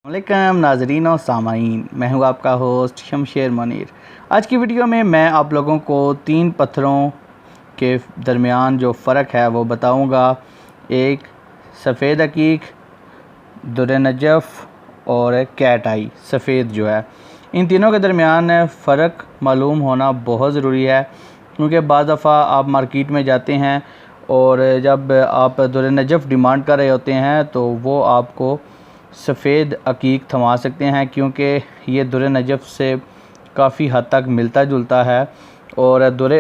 वालेकुम नाजरीन और सामाईन, मैं हूं आपका होस्ट शमशेर मुनीर। आज की वीडियो में मैं आप लोगों को 3 पत्थरों के दरमियान जो फ़र्क है वो बताऊंगा। एक सफ़ेद अकीक, दुर नजफ़ और कैट आई सफ़ेद जो है, इन तीनों के दरमियान फ़र्क मालूम होना बहुत ज़रूरी है, क्योंकि बाज़ दफ़ा आप मार्केट में जाते हैं और जब आप दुर नजफ़ डिमांड कर रहे होते हैं तो वो आपको सफ़ेद अकीक थमा सकते हैं, क्योंकि ये दुर नजफ़ से काफ़ी हद तक मिलता जुलता है। और दुर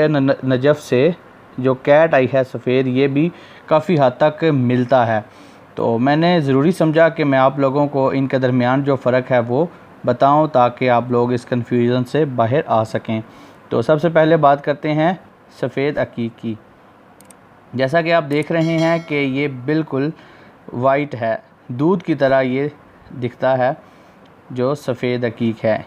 नजफ़ से जो कैट आई है सफ़ेद, ये भी काफ़ी हद तक मिलता है। तो मैंने ज़रूरी समझा कि मैं आप लोगों को इनके दरमियान जो फ़र्क है वो बताऊं, ताकि आप लोग इस कन्फ्यूज़न से बाहर आ सकें। तो सबसे पहले बात करते हैं सफ़ेद अकीक की। जैसा कि आप देख रहे हैं कि ये बिल्कुल वाइट है, दूध की तरह ये दिखता है जो सफ़ेद अकीक है।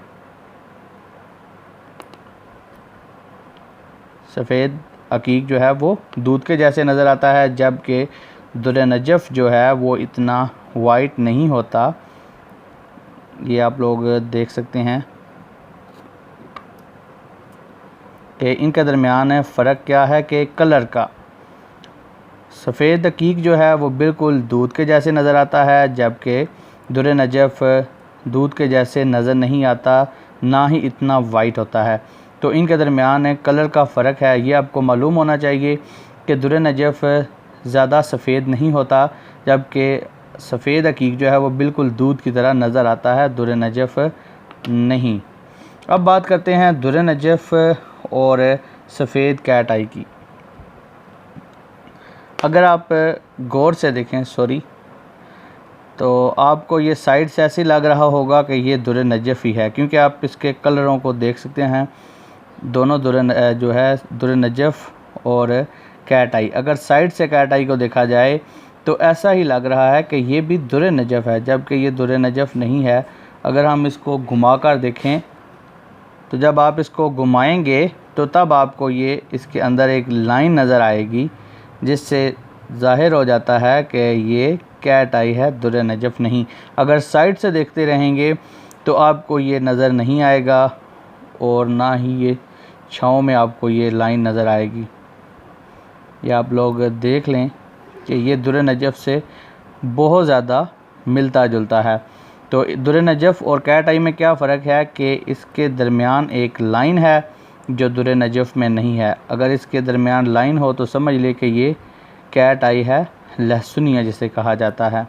सफ़ेद अकीक जो है वो दूध के जैसे नज़र आता है, जबकि दुर नजफ़ जो है वो इतना वाइट नहीं होता। ये आप लोग देख सकते हैं कि इनके दरमियान फ़र्क क्या है कि कलर का। सफ़ेद अकीक जो है वो बिल्कुल दूध के जैसे नज़र आता है, जबकि दुर नजफ़ दूध के जैसे नज़र नहीं आता, ना ही इतना वाइट होता है। तो इनके दरमियान कलर का फ़र्क है। ये आपको मालूम होना चाहिए कि दुर नजफ़ ज़्यादा सफ़ेद नहीं होता, जबकि सफ़ेद अकीक जो है वो बिल्कुल दूध की तरह नज़र आता है, दुर नजफ़ नहीं। अब बात करते हैं दुर नजफ़ और सफ़ेद कैट आई की। अगर आप गौर से देखें तो आपको ये साइड से ऐसे लग रहा होगा कि ये दुर नजफ़ ही है, क्योंकि आप इसके कलरों को देख सकते हैं। दोनों जो है दुर नजफ़ और कैट आई, अगर साइड से कैट आई को देखा जाए तो ऐसा ही लग रहा है कि ये भी दुर नजफ़ है, जबकि ये दुर नजफ़ नहीं है। अगर हम इसको घुमाकर देखें तो जब आप इसको घुमाएंगे तो तब आपको ये इसके अंदर एक लाइन नज़र आएगी, जिससे ज़ाहिर हो जाता है कि ये कैट आई है, दुर नजफ़ नहीं। अगर साइड से देखते रहेंगे तो आपको ये नज़र नहीं आएगा और ना ही ये छाँव में आपको ये लाइन नज़र आएगी। ये आप लोग देख लें कि ये दुर नजफ़ से बहुत ज़्यादा मिलता जुलता है। तो दुर नजफ़ और कैट आई में क्या फ़र्क है कि इसके दरमियान एक लाइन है जो दुर नजफ़ में नहीं है। अगर इसके दरमियान लाइन हो तो समझ ले कि ये कैट आई है, लहसुनिया जिसे कहा जाता है।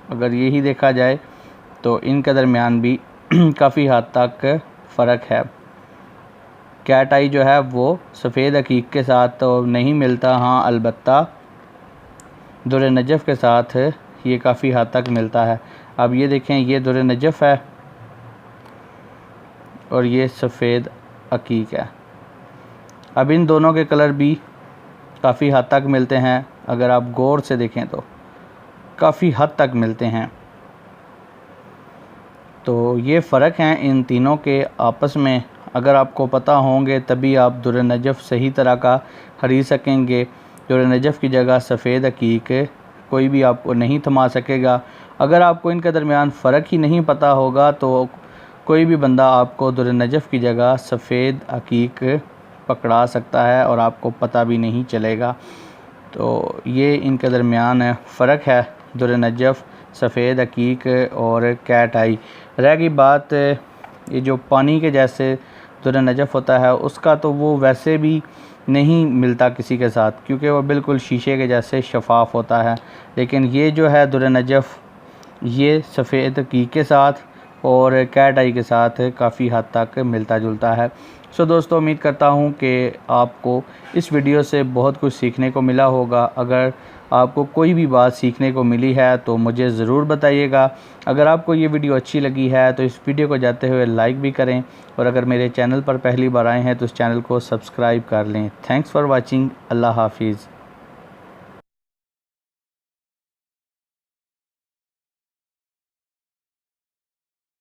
अगर यही देखा जाए तो इनके दरमियान भी काफ़ी हद तक फ़र्क है। कैट आई जो है वो सफ़ेद अकीक के साथ तो नहीं मिलता, हाँ अलबत्ता दुर नजफ़ के साथ ये काफ़ी हद तक मिलता है। अब ये देखें, ये दुर नजफ़ है और ये सफ़ेद अकीक है। अब इन दोनों के कलर भी काफ़ी हद तक मिलते हैं। अगर आप गौर से देखें तो काफ़ी हद तक मिलते हैं। तो ये फ़र्क हैं इन तीनों के आपस में। अगर आपको पता होंगे तभी आप दुर नजफ़ सही तरह का खरीद सकेंगे। दुर नजफ़ की जगह सफ़ेद अकीक कोई भी आपको नहीं थमा सकेगा। अगर आपको इनके दरमियान फ़र्क ही नहीं पता होगा तो कोई भी बंदा आपको दुर नजफ़ की जगह सफ़ेद अकीक पकड़ा सकता है और आपको पता भी नहीं चलेगा। तो ये इनके दरमियान फ़र्क है, दुर नजफ़, सफ़ेद अकीक और कैट आई। रह गई बात ये जो पानी के जैसे दुर नजफ़ होता है, उसका तो वो वैसे भी नहीं मिलता किसी के साथ, क्योंकि वो बिल्कुल शीशे के जैसे शफाफ होता है। लेकिन ये जो है दुर नजफ़, ये सफ़ेद अकीक के साथ और कैट आई के साथ काफ़ी हद तक मिलता जुलता है। सो दोस्तों, उम्मीद करता हूँ कि आपको इस वीडियो से बहुत कुछ सीखने को मिला होगा। अगर आपको कोई भी बात सीखने को मिली है तो मुझे ज़रूर बताइएगा। अगर आपको ये वीडियो अच्छी लगी है तो इस वीडियो को जाते हुए लाइक भी करें, और अगर मेरे चैनल पर पहली बार आए हैं तो इस चैनल को सब्सक्राइब कर लें। Thanks for watching. अल्लाह हाफिज़।